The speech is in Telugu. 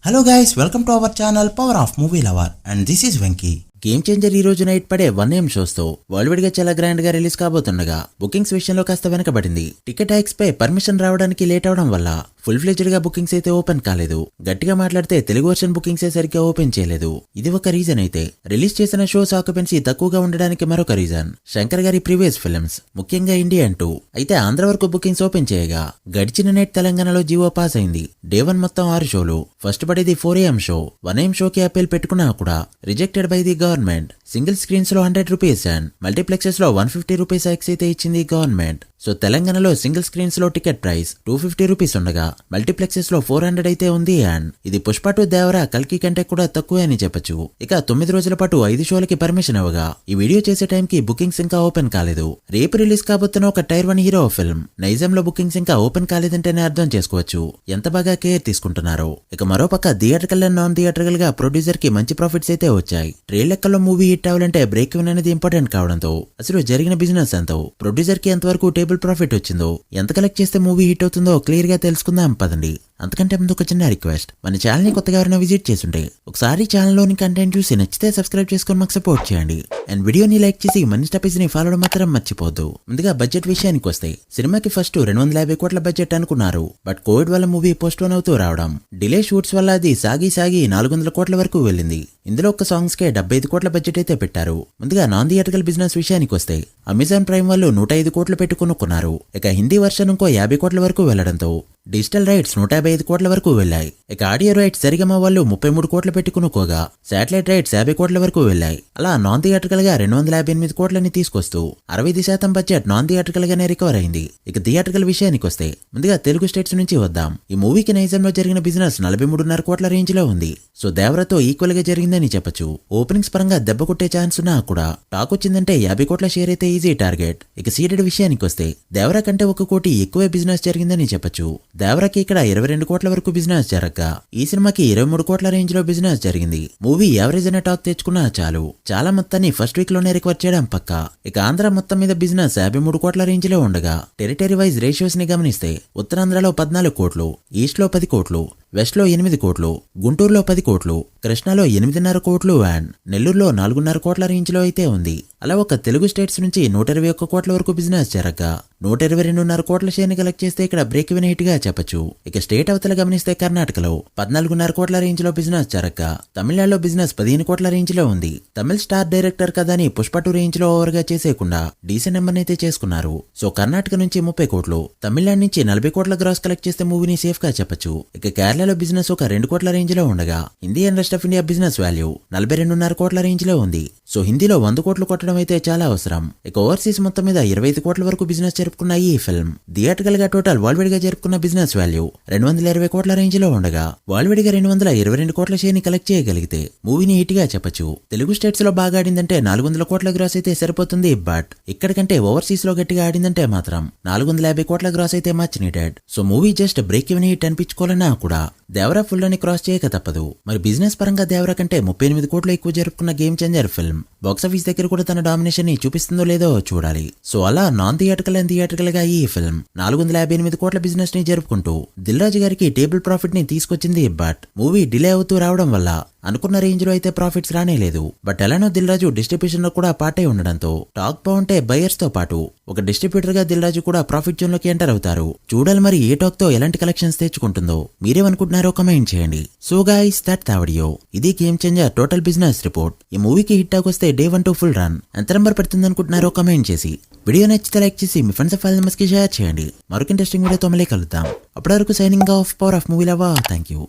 Hello guys, welcome to our channel Power of Movie Lover and this is Venky. Game changer ఈ రోజు నైట్ పడే 1am షోస్ తో వరల్డ్ గా చాలా గ్రాండ్ గా రిలీజ్ కాబోతుండగా బుకింగ్స్ విషయంలో కాస్త వెనకబడింది. టికెట్ హైక్స్ పై పర్మిషన్ రావడానికి లేట్ అవడం వల్ల ఫుల్ ఫ్లెజ్డ్ గా బుకింగ్స్ అయితే ఓపెన్ కాలేదు. గట్టిగా మాట్లాడితే తెలుగు వర్షన్ బుకింగ్స్ సరిగ్గా ఓపెన్ చేయలేదు. ఇది ఒక రీజన్ అయితే రిలీజ్ చేసిన షోస్ ఆక్యుపెన్సీ తక్కువగా ఉండడానికి మరొక రీజన్ శంకర్ గారి ప్రీవియస్ ఫిల్మ్స్, ముఖ్యంగా ఇండియన్ 2 అయితే ఆంధ్ర వరకు బుకింగ్స్ ఓపెన్ చేయగా గడిచిన నైట్ తెలంగాణలో జీవో పాస్ అయింది. డే 1 మొత్తం 6 షోలు. ఫస్ట్ పడేది 4am షో. 1am షోకి అపీల్ పెట్టుకున్నా కూడా rejected by the government. Single screens లో 100 రూపీస్ అండ్ మల్టీప్లెక్సెస్ లో 150 రూపీస్ హైక్స్ అయితే ఇచ్చింది గవర్నమెంట్. సో తెలంగాణలో సింగిల్ స్క్రీన్స్ లో టికెట్ ప్రైస్ 250 రూపీస్ ఉండగా మల్టీప్లెక్సెస్ లో 400 అయితే ఉంది. అండ్ ఇది పుష్ప 2 దేవరా కల్కి కంటే కూడా తక్కువే అని చెప్పొచ్చు. ఇక 9 రోజుల పాటు 5 షోలకి పర్మిషన్ ఇవ్వగా ఈ వీడియో చేసే టైంకి బుకింగ్స్ ఇంకా ఓపెన్ కాలేదు. రేపు రిలీజ్ కాబోతున్న ఒక టైర్ 1 హీరో ఫిల్మ్ నైజాంలో బుకింగ్స్ ఇంకా ఓపెన్ కాలేదంటేనే అర్థం చేసుకోవచ్చు ఎంత బాగా కేర్ తీసుకుంటున్నారో. ఇక మరోపక్క థియేటర్కల్ అండ్ నాన్ థియేటర్కల్ గా ప్రొడ్యూసర్ కి మంచి ప్రాఫిట్స్ అయితే వచ్చాయి. ట్రేడ్ లెక్కల్లో మూవీ హిట్ అవ్వాలంటే బ్రేక్ ఈవెన్ అనేది ఇంపార్టెంట్ కావడంతో అసలు జరిగిన బిజినెస్ ఎంతో, ప్రొడ్యూసర్ కి ఎంతవరకు టేబుల్ ప్రాఫిట్ వచ్చిందో, ఎంత కలెక్ట్ చేస్తే మూవీ హిట్ అవుతుందో క్లియర్ గా తెలుసుకుందాం పదండి. అంతకంటే ముందు ఒక చిన్న రిక్వెస్ట్, మన ఛానల్ ని కొత్తగా ఎవరైనా విజిట్ చేస్తుంటే ఒకసారి ఛానల్ లోని కంటెంట్ చూసి నచ్చితే సబ్స్క్రైబ్ చేసుకొని మాకు సపోర్ట్ చేయండి. అండ్ వీడియోని లైక్ చేసి మన స్టాపేజ్ ని ఫాలో మాత్రం మర్చిపోద్దు. ముందుగా బడ్జెట్ విషయానికి వస్తే సినిమాకి ఫస్ట్ 250 కోట్ల బడ్జెట్ అనుకున్నారు. బట్ కోవిడ్ వల్ల మూవీ పోస్ట్ పోన్ అవుతూ రావడం, డిలే షూట్స్ వల్ల అది సాగి 400 కోట్ల వరకు వెళ్ళింది. ఇందులో ఒక్క సాంగ్స్ కే 75 కోట్ల బడ్జెట్ అయితే పెట్టారు. ముందుగా నాన్ థియేటర్కల్ బిజినెస్ విషయానికి వస్తే అమెజాన్ ప్రైమ్ వాళ్ళు 105 కోట్లు పెట్టుకున్నారు. ఇక హిందీ వర్షన్ ఇంకో 50 కోట్ల వరకు వెళ్లడంతో డిజిటల్ రైట్స్ 155 కోట్ల వరకు వెళ్లాయి. ఇక ఆడియో రైట్స్ సరిగమ వాళ్ళు 33 కోట్లు పెట్టుకునుకోగా శాటిలైట్ రైట్స్ 50 కోట్ల వరకు వెళ్లాయి. అలా నాన్ థియేటర్కల్ గా 258 కోట్లని తీసుకొస్తూ 60% బడ్జెట్ నాన్ థియేటర్కల్ గానే రికవర్ అయింది. ఇక థియేటర్కల్ విషయానికి వస్తే ముందుగా తెలుగు స్టేట్స్ నుంచి వద్దాం. ఈ మూవీకి నైజాంలో జరిగిన బిజినెస్ 43.5 కోట్ల రేంజ్ లో ఉంది. సో దేవరాతో ఈక్వల్ గా జరిగిందని చెప్పొచ్చు. ఓపెనింగ్స్ పరంగా దెబ్బ కొట్టే ఛాన్స్ ఉన్నా కూడా టాక్ వచ్చిందంటే 50 కోట్ల షేర్ అయితే ఈజీ టార్గెట్. ఇక సీడెడ్ విషయానికి వస్తే దేవరా కంటే 1 కోటి ఎక్కువే బిజినెస్ జరిగిందని చెప్పొచ్చు. దేవరాకి ఇక్కడ 22 కోట్ల వరకు బిజినెస్ జరగగా ఈ సినిమాకి 23 కోట్ల రేంజ్ లో బిజినెస్ జరిగింది. మూవీ యావరేజ్ అనే టాక్ తెచ్చుకున్నా చాలు. చాలా మొత్తాన్ని ఫస్ట్ వీక్ లోనే రికవర్ చేయడం పక్కా. ఇక ఆంధ్ర మొత్తం మీద బిజినెస్ 53 కోట్ల రేంజ్ లో ఉండగా టెరిటరీ వైజ్ రేషియోస్ ని గమనిస్తే ఉత్తరాంధ్రలో 14 కోట్లు, ఈస్ట్ లో 10 కోట్లు, వెస్ట్ లో 8 కోట్లు, గుంటూరులో 10 కోట్లు, కృష్ణాలో 8.5 కోట్లు అండ్ నెల్లూరులో 4.5 కోట్ల రేంజ్ లో అయితే ఉంది. అలా ఒక తెలుగు స్టేట్స్ నుంచి 121 కోట్ల వరకు బిజినెస్ జరగగా 122.5 కోట్ల షేర్ ని కలెక్ట్ చేస్తే ఇక్కడ బ్రేక్ ఈవెన్ హిట్ గా చెప్పొచ్చు. ఇక స్టేట్ అవతల గమనిస్తే కర్ణాటకలో 14.5 కోట్ల రేంజ్ లో బిజినెస్ జరగగా తమిళనాడులో బిజినెస్ 15 కోట్ల రేంజ్ లో ఉంది. తమిళ స్టార్ డైరెక్టర్ కథని పుష్ప 2 రేంజ్ లో ఓవర్ గా చేసేయకుండా డీసెంట్ నెంబర్ అయితే చేసుకున్నారు. సో కర్ణాటక నుంచి 30 కోట్లు, తమిళనాడు నుంచి 40 కోట్ల గ్రాస్ కలెక్ట్ చేస్తే మూవీని సేఫ్ గా చెప్పొచ్చు. ఇక కేరళలో బిజినెస్ ఒక 2 కోట్ల రేంజ్ లో ఉండగా Hindi and rest of India business value 42.5 కోట్ల రేంజ్ లో ఉంది. సో హిందీలో 100 కోట్లు కొట్టడం అయితే చాలా అవసరం. ఇక ఓవర్సీస్ మొత్తం మీద 25 కోట్ల వరకు బిజినెస్ జరుపుకున్న ఈ ఫిల్మ్ థియేటర్కల్ గా టోటల్ వరల్డ్ గా జరుపుకున్న బిజినెస్ వాల్యూ 220 కోట్ల రేంజ్ లో ఉండగా వరల్డ్ గా 222 కోట్ల షేర్ ని కలెక్ట్ చేయగలిగితే మూవీని హిట్ గా చెప్పొచ్చు. తెలుగు స్టేట్స్ లో బాగా ఆడిందంటే 400 కోట్ల గ్రాస్ అయితే సరిపోతుంది. బట్ ఇక్కడికంటే ఓవర్సీస్ లో గట్టిగా ఆడిందంటే మాత్రం 450 కోట్ల గ్రాస్ అయితే much needed. So movie just break even hit అనిపించుకోవాలన్నా కూడా దేవరా ఫుల్ అని క్రాస్ చేయక తప్పదు. మరి బిజినెస్ పరంగా దేవరా కంటే 38 కోట్లు ఎక్కువ జరుపుకున్న గేమ్ చేంజర్ ఫిల్మ్ బాక్సాఫీస్ దగ్గర కూడా తన డామినేషన్ ని చూపిస్తుందో లేదో చూడాలి. సో అలా నాన్ థియేటర్కల్ అండ్ థియేటర్కల్ గా ఈ ఫిల్మ్ 458 కోట్ల బిజినెస్ ని జరుపుకుంటూ దిల్ రాజు గారికి టేబుల్ ప్రాఫిట్ ని తీసుకొచ్చింది. బట్ మూవీ డిలే అవుతూ రావడం వల్ల అనుకున్న రేంజ్ లో అయితే ప్రాఫిట్స్ రానేలేదు. బట్ ఎలానో దిల్ రాజు డిస్ట్రిబ్యూషన్ లో కూడా పార్ట్ అయి ఉండడంతో టాక్ బాగుంటే బయర్స్ తో పాటు ఒక డిస్ట్రిబ్యూటర్ గా దిల్ రాజు కూడా ప్రాఫిట్ జోన్ లోకి ఎంటర్ అవుతారు. చూడాలి మరి ఏ టాక్ తో ఎలాంటి కలెక్షన్స్ తెచ్చుకుంటుందో. మీరేమనుకుంటున్నారో కమెంట్ చేయండి. So guys that the video. ఇది Game Changer total business report. ఈ మూవీకి హిట్ టాక్ వస్తే డే 1 to ఫుల్ రన్ ఎంత నెంబర్ పెడుతుంది అనుకుంటున్నారో కమెంట్ చేసి వీడియో నచ్చితే లైక్ చేసి మీ ఫ్రెండ్స్ అండ్ ఫ్యామిలీ మెంబర్స్ కి షేర్ చేయండి. మరొక ఇంట్రెస్టింగ్ వీడియోతో మళ్ళీ కలుద్దాం. అప్పటి వరకు signing off power of movie lover. Thank you.